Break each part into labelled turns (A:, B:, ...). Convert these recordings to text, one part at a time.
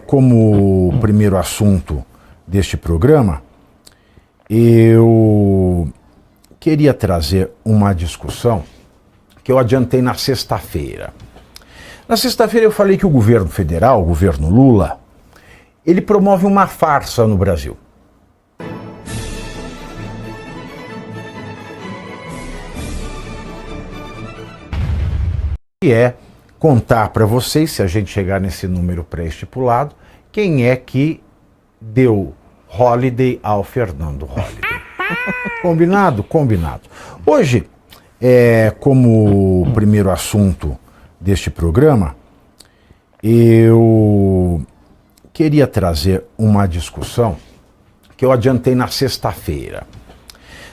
A: Como primeiro assunto deste programa, eu queria trazer uma discussão que eu adiantei na sexta-feira. Na sexta-feira eu falei que o governo federal, o governo Lula, ele promove uma farsa no Brasil. Que é contar para vocês, se a gente chegar nesse número pré-estipulado, quem é que deu holiday ao Fernando Holliday. Combinado? Combinado. Hoje, como primeiro assunto deste programa, eu queria trazer uma discussão que eu adiantei na sexta-feira.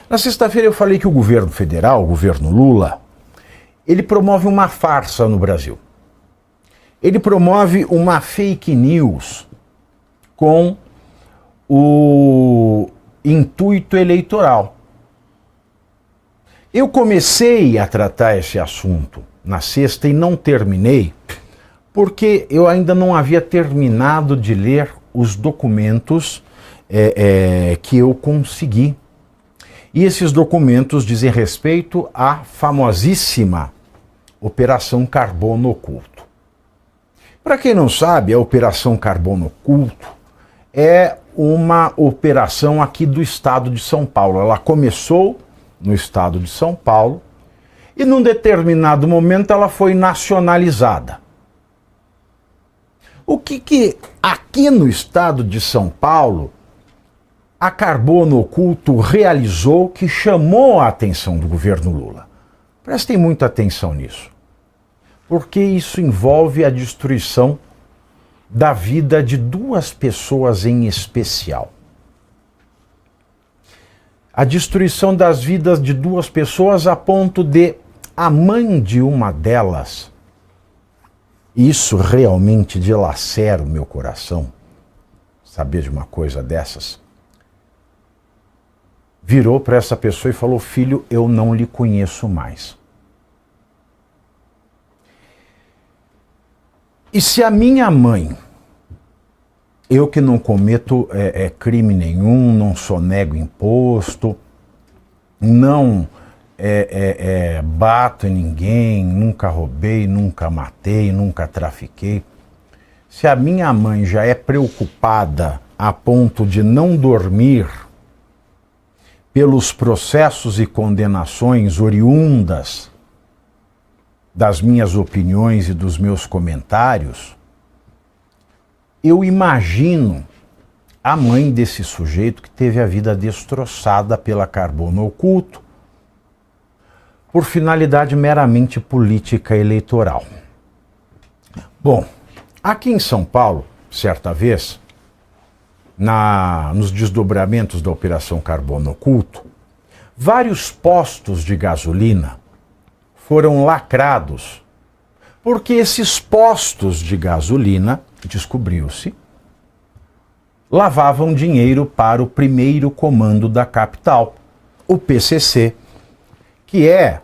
A: Na sexta-feira eu falei que o governo federal, o governo Lula, ele promove uma farsa no Brasil. Ele promove uma fake news com o intuito eleitoral. Eu comecei a tratar esse assunto na sexta e não terminei, porque eu ainda não havia terminado de ler os documentos que eu consegui. E esses documentos dizem respeito à famosíssima Operação Carbono Oculto. Para quem não sabe, a Operação Carbono Oculto é uma operação aqui do estado de São Paulo. Ela começou no estado de São Paulo e num determinado momento ela foi nacionalizada. O que aqui no estado de São Paulo a Carbono Oculto realizou que chamou a atenção do governo Lula? Prestem muita atenção nisso, porque isso envolve a destruição da vida de duas pessoas em especial. A destruição das vidas de duas pessoas a ponto de a mãe de uma delas, isso realmente dilacera o meu coração, saber de uma coisa dessas, virou para essa pessoa e falou: filho, eu não lhe conheço mais. E se a minha mãe, eu que não cometo crime nenhum, não sonego imposto, não bato em ninguém, nunca roubei, nunca matei, nunca trafiquei, se a minha mãe já é preocupada a ponto de não dormir pelos processos e condenações oriundas das minhas opiniões e dos meus comentários, eu imagino a mãe desse sujeito que teve a vida destroçada pela Carbono Oculto por finalidade meramente política eleitoral. Bom, aqui em São Paulo, certa vez, nos desdobramentos da Operação Carbono Oculto, vários postos de gasolina foram lacrados, porque esses postos de gasolina, descobriu-se, lavavam dinheiro para o primeiro comando da capital, o PCC, que é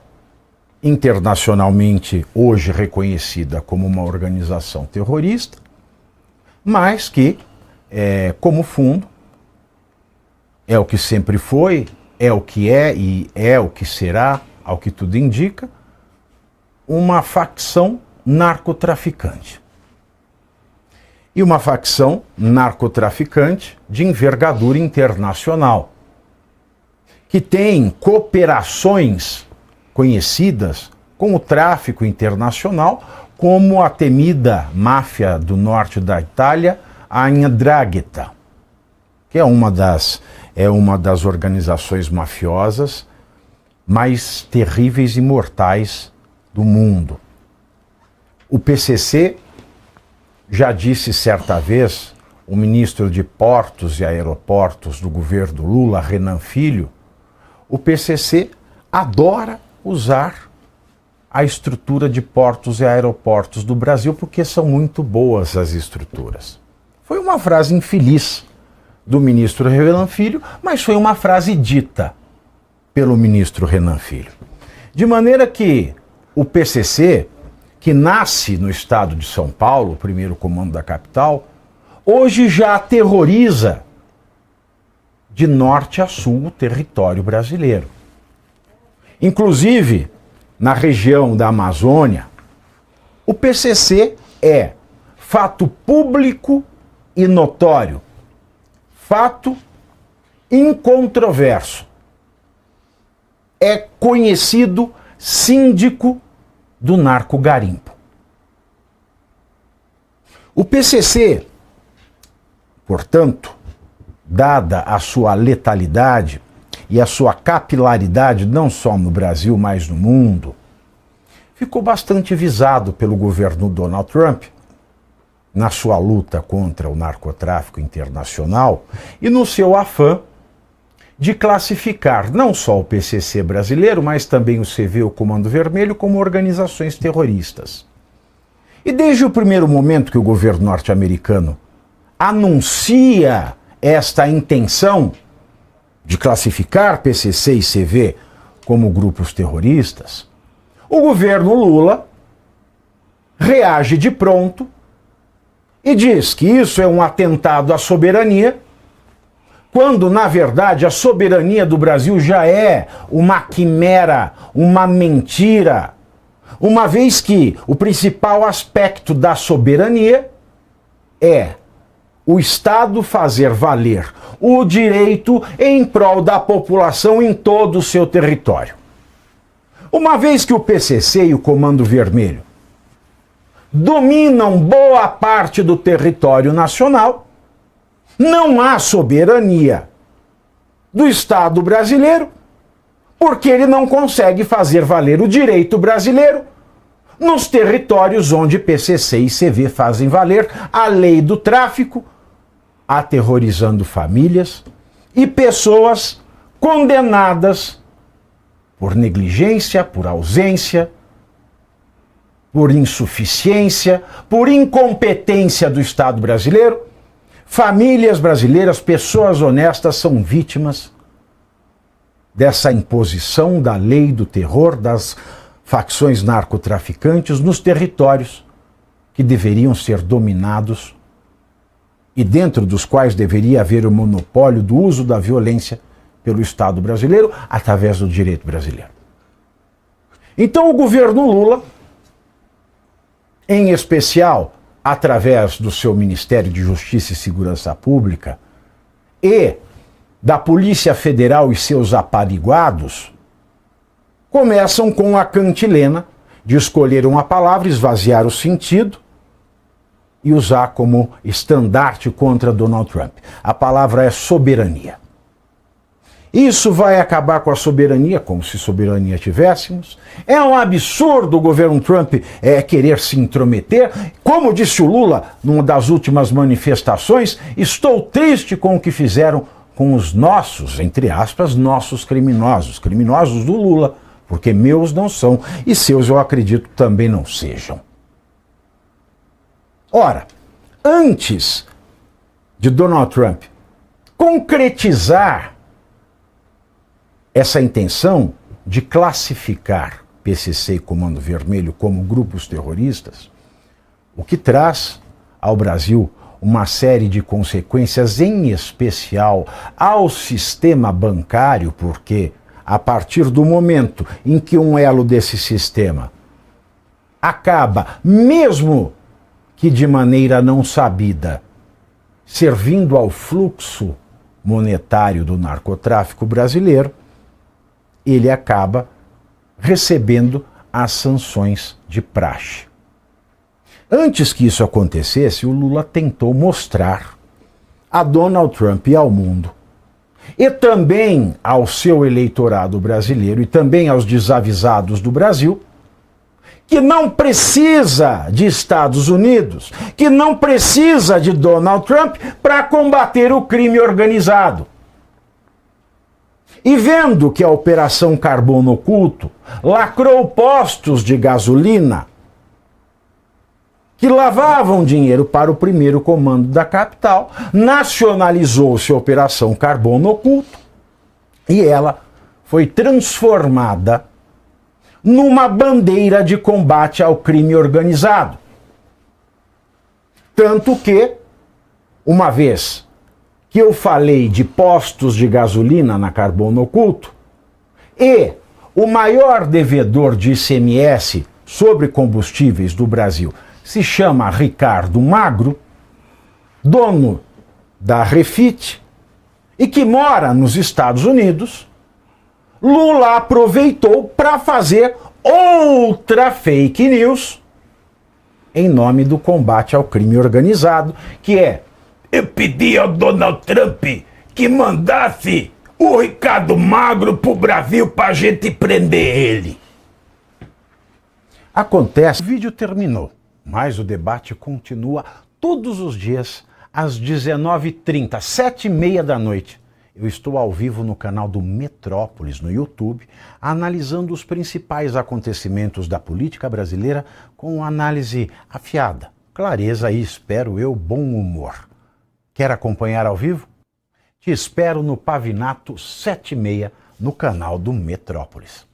A: internacionalmente hoje reconhecida como uma organização terrorista, mas que, como fundo, é o que sempre foi, é o que é e é o que será, ao que tudo indica, uma facção narcotraficante. E uma facção narcotraficante de envergadura internacional, que tem cooperações conhecidas com o tráfico internacional, como a temida máfia do norte da Itália, a 'Ndrangheta, que é uma das organizações mafiosas mais terríveis e mortais do mundo. O PCC, já disse certa vez o ministro de Portos e Aeroportos do governo Lula, Renan Filho, o PCC adora usar a estrutura de portos e aeroportos do Brasil porque são muito boas as estruturas. Foi uma frase infeliz do ministro Renan Filho, mas foi uma frase dita pelo ministro Renan Filho. De maneira que o PCC, que nasce no estado de São Paulo, o primeiro comando da capital, hoje já aterroriza de norte a sul o território brasileiro. Inclusive, na região da Amazônia, o PCC é fato público e notório, fato incontroverso. É conhecido síndico do narcogarimpo. O PCC, portanto, dada a sua letalidade e a sua capilaridade não só no Brasil, mas no mundo, ficou bastante visado pelo governo Donald Trump na sua luta contra o narcotráfico internacional e no seu afã de classificar não só o PCC brasileiro, mas também o CV, o Comando Vermelho, como organizações terroristas. E desde o primeiro momento que o governo norte-americano anuncia esta intenção de classificar PCC e CV como grupos terroristas, o governo Lula reage de pronto e diz que isso é um atentado à soberania, quando, na verdade, a soberania do Brasil já é uma quimera, uma mentira, uma vez que o principal aspecto da soberania é o Estado fazer valer o direito em prol da população em todo o seu território. Uma vez que o PCC e o Comando Vermelho dominam boa parte do território nacional, não há soberania do Estado brasileiro, porque ele não consegue fazer valer o direito brasileiro nos territórios onde PCC e CV fazem valer a lei do tráfico, aterrorizando famílias e pessoas condenadas por negligência, por ausência, por insuficiência, por incompetência do Estado brasileiro. Famílias brasileiras, pessoas honestas, são vítimas dessa imposição da lei do terror das facções narcotraficantes nos territórios que deveriam ser dominados e dentro dos quais deveria haver o monopólio do uso da violência pelo Estado brasileiro através do direito brasileiro. Então o governo Lula, em especial através do seu Ministério de Justiça e Segurança Pública e da Polícia Federal e seus apariguados, começam com a cantilena de escolher uma palavra, esvaziar o sentido e usar como estandarte contra Donald Trump. A palavra é soberania. Isso vai acabar com a soberania, como se soberania tivéssemos. É um absurdo o governo Trump querer se intrometer. Como disse o Lula numa das últimas manifestações, estou triste com o que fizeram com os nossos, entre aspas, nossos criminosos. Criminosos do Lula, porque meus não são e seus eu acredito também não sejam. Ora, antes de Donald Trump concretizar essa intenção de classificar PCC e Comando Vermelho como grupos terroristas, o que traz ao Brasil uma série de consequências, em especial ao sistema bancário, porque a partir do momento em que um elo desse sistema acaba, mesmo que de maneira não sabida, servindo ao fluxo monetário do narcotráfico brasileiro, ele acaba recebendo as sanções de praxe. Antes que isso acontecesse, o Lula tentou mostrar a Donald Trump e ao mundo, e também ao seu eleitorado brasileiro e também aos desavisados do Brasil, que não precisa de Estados Unidos, que não precisa de Donald Trump para combater o crime organizado. E vendo que a Operação Carbono Oculto lacrou postos de gasolina que lavavam dinheiro para o primeiro comando da capital, nacionalizou-se a Operação Carbono Oculto e ela foi transformada numa bandeira de combate ao crime organizado. Tanto que, uma vez que eu falei de postos de gasolina na Carbono Oculto, e o maior devedor de ICMS sobre combustíveis do Brasil se chama Ricardo Magro, dono da Refit, e que mora nos Estados Unidos, Lula aproveitou para fazer outra fake news em nome do combate ao crime organizado, que é: eu pedi ao Donald Trump que mandasse o Ricardo Magro pro Brasil pra gente prender ele. Acontece, o vídeo terminou, mas o debate continua todos os dias às 19h30, 7h30 da noite. Eu estou ao vivo no canal do Metrópolis, no YouTube, analisando os principais acontecimentos da política brasileira com análise afiada, clareza e, espero eu, bom humor. Quer acompanhar ao vivo? Te espero no Pavinato 7h30 no canal do Metrópolis.